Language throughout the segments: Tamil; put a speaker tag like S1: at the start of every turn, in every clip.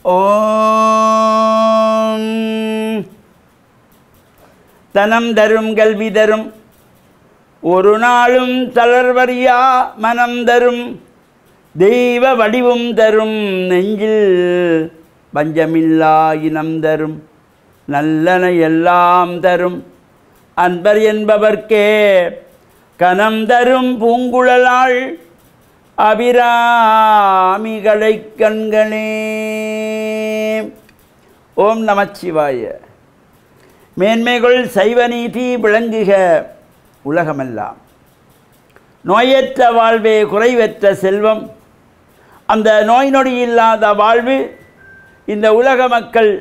S1: ஓம் தனம் தரும் கல்வி தரும் ஒரு நாளும் தளர்வறியா மனம் தரும் தெய்வ வடிவும் தரும் நெஞ்சில் பஞ்சமில்லா இனம் தரும் நல்லன எல்லாம் தரும் அன்பர் என்பவர்க்கே கனம் தரும் பூங்குழலாள் அபிராமிகளை கண்களே. ஓம் நமச்சிவாய. மேன்மைகள் சைவநீதி விளங்குக உலகமெல்லாம். நோயற்ற வாழ்வே குறைவற்ற செல்வம். அந்த நோய் நொடி இல்லாத வாழ்வு இந்த உலக மக்கள்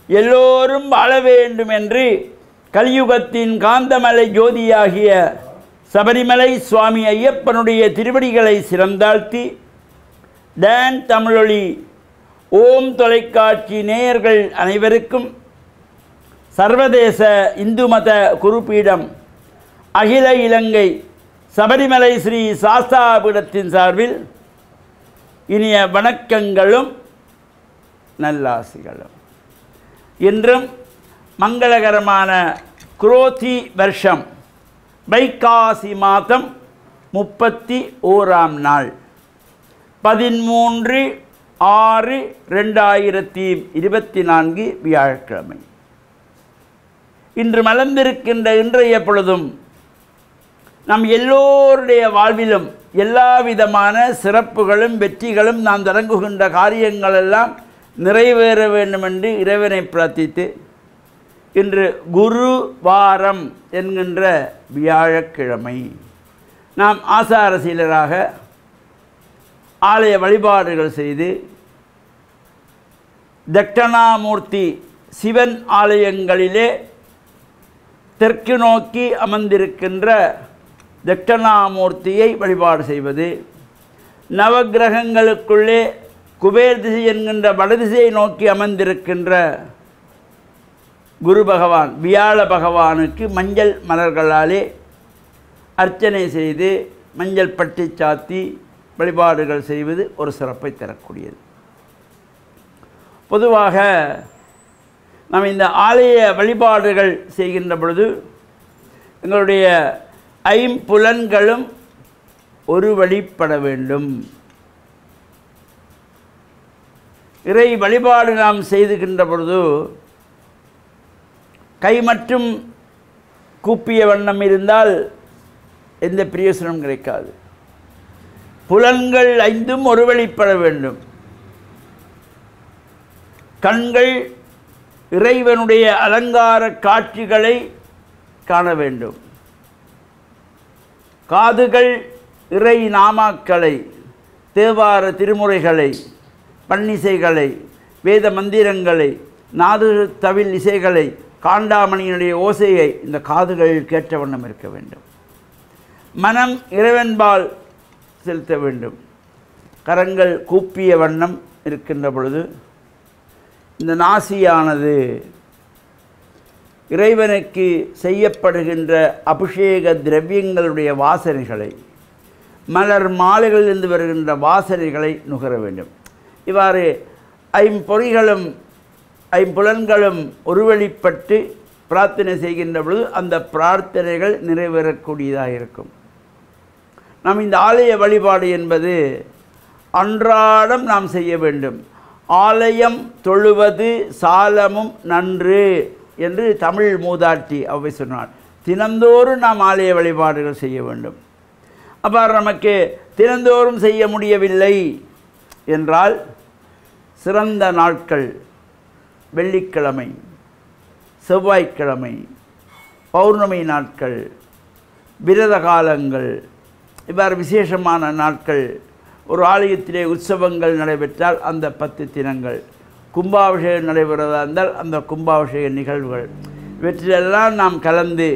S1: எல்லோரும் வாழ வேண்டும் என்று கலியுகத்தின் காந்தமலை ஜோதியாகிய சபரிமலை சுவாமி ஐயப்பனுடைய திருவடிகளை சிறந்தாழ்த்தி டான் தமிழொலி ஓம் தொலைக்காட்சி நேயர்கள் அனைவருக்கும் சர்வதேச இந்து மத குருபீடம் அகில இலங்கை சபரிமலை ஸ்ரீ சாஸ்தாபீடத்தின் சார்பில் இனிய வணக்கங்களும் நல்லாசிகளும். இன்றும் மங்களகரமான குரோதி வருஷம் வைகாசி மாதம் 31ஆம் நாள் 13/6/2024 வியாழக்கிழமை. இன்று மலர்ந்திருக்கின்ற இன்றைய பொழுதும் நம் எல்லோருடைய வாழ்விலும் எல்லா விதமான சிறப்புகளும் வெற்றிகளும் நாம் தொடங்குகின்ற காரியங்களெல்லாம் நிறைவேற வேண்டும் என்று இறைவனை பிரார்த்தித்து இன்று குரு வாரம் என்கின்ற வியாழக்கிழமை நாம் ஆசாரசீலராக ஆலய வழிபாடுகள் செய்து தட்சணாமூர்த்தி சிவன் ஆலயங்களிலே தெற்கு நோக்கி அமர்ந்திருக்கின்ற தட்சணாமூர்த்தியை வழிபாடு செய்வது, நவக்கிரகங்களுக்குள்ளே குபேர் திசை என்கின்ற வடதிசையை நோக்கி அமர்ந்திருக்கின்ற குரு பகவான் வியாழ பகவானுக்கு மஞ்சள் மலர்களாலே அர்ச்சனை செய்து மஞ்சள் பட்டி சாத்தி வழிபாடுகள் செய்வது ஒரு சிறப்பை தரக்கூடியது. பொதுவாக நாம் இந்த ஆலய வழிபாடுகள் செய்கின்ற பொழுது எங்களுடைய ஐம்புலன்களும் ஒரு வழிபட வேண்டும். இறை வழிபாடு நாம் செய்துகின்ற பொழுது கை மட்டும் கூப்பிய வண்ணம் இருந்தால் எந்த பிரயோசனம் கிடைக்காது. புலன்கள் ஐந்தும் ஒரு வழிபட வேண்டும். கண்கள் இறைவனுடைய அலங்கார காட்சிகளை காண வேண்டும். காதுகள் இறை நாமாக்களை, தேவார திருமுறைகளை, பன்னிசைகளை, வேத மந்திரங்களை, நாது தவில் இசைகளை, காண்டாமணியினுடைய ஓசையை இந்த காதுகள் கேட்ட வண்ணம் இருக்க வேண்டும். மனம் இறைவன்பால் செலுத்த வேண்டும். கரங்கள் கூப்பிய வண்ணம் இருக்கின்ற பொழுது இந்த நாசியானது இறைவனுக்கு செய்யப்படுகின்ற அபிஷேக திரவியங்களுடைய வாசனைகளை, மலர் மாலைகளிலிருந்து வருகின்ற வாசனைகளை நுகர வேண்டும். இவ்வாறு ஐம்பொறிகளும் ஐம்புலன்களும் ஒருவழிப்பட்டு பிரார்த்தனை செய்கின்ற பொழுது அந்த பிரார்த்தனைகள் நிறைவேறக்கூடியதாக இருக்கும். நாம் இந்த ஆலய வழிபாடு என்பது அன்றாடம் நாம் செய்ய வேண்டும். ஆலயம் தொழுவது சாலமும் நன்று என்று தமிழ் மூதாட்டி அவை சொன்னார். தினந்தோறும் நாம் ஆலய வழிபாடுகள் செய்ய வேண்டும். அவ்வாறு நமக்கு தினந்தோறும் செய்ய முடியவில்லை என்றால் சிறந்த நாட்கள் வெள்ளிக்கிழமை, செவ்வாய்க்கிழமை, பௌர்ணமி நாட்கள், விரத காலங்கள், இவ்வாறு விசேஷமான நாட்கள், ஒரு ஆலயத்திலே உற்சவங்கள் நடைபெற்றால் அந்த 10 தினங்கள், கும்பாபிஷேகம் நடைபெறுவதாக இருந்தால் அந்த கும்பாபிஷேக நிகழ்வுகள், இவற்றிலெல்லாம் நாம் கலந்து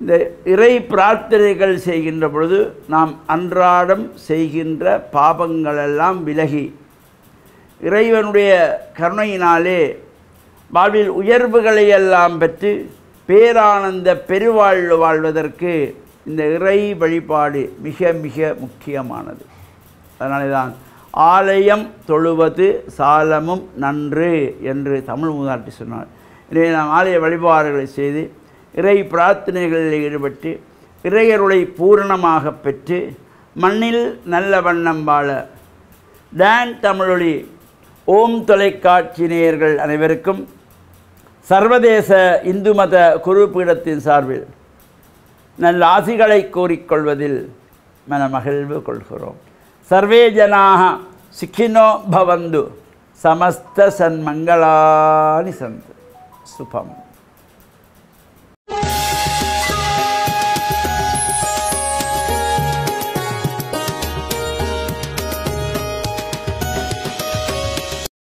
S1: இந்த இறை பிரார்த்தனைகள் செய்கின்ற பொழுது நாம் அன்றாடம் செய்கின்ற பாபங்களெல்லாம் விலகி இறைவனுடைய கருணையினாலே வாழ்வில் உயர்வுகளை எல்லாம் பெற்று பேரானந்த பெருவாழ்வு வாழ்வதற்கு இந்த இறை வழிபாடு மிக மிக முக்கியமானது. அதனாலே தான் ஆலயம் தொழுவது சாலமும் நன்று என்று தமிழ் மூதாட்டி சொன்னார். இதை நாம் ஆலய வழிபாடுகளை செய்து இறை பிரார்த்தனைகளில் ஈடுபட்டு இறையருளை பூரணமாக பெற்று மண்ணில் நல்ல வண்ணம் வாழ டான் தமிழொலி ஓம் தொலைக்காட்சி நேயர்கள் அனைவருக்கும் சர்வதேச இந்து மத குருபீடத்தின் சார்பில் நல்ல ஆசிகளை கூறிக்கொள்வதில் மனமகிழ்வு கொள்கிறோம். சர்வே ஜனாக சுகினோ பவந்து சமஸ்த சன்மங்களானி சந்து சுபம்.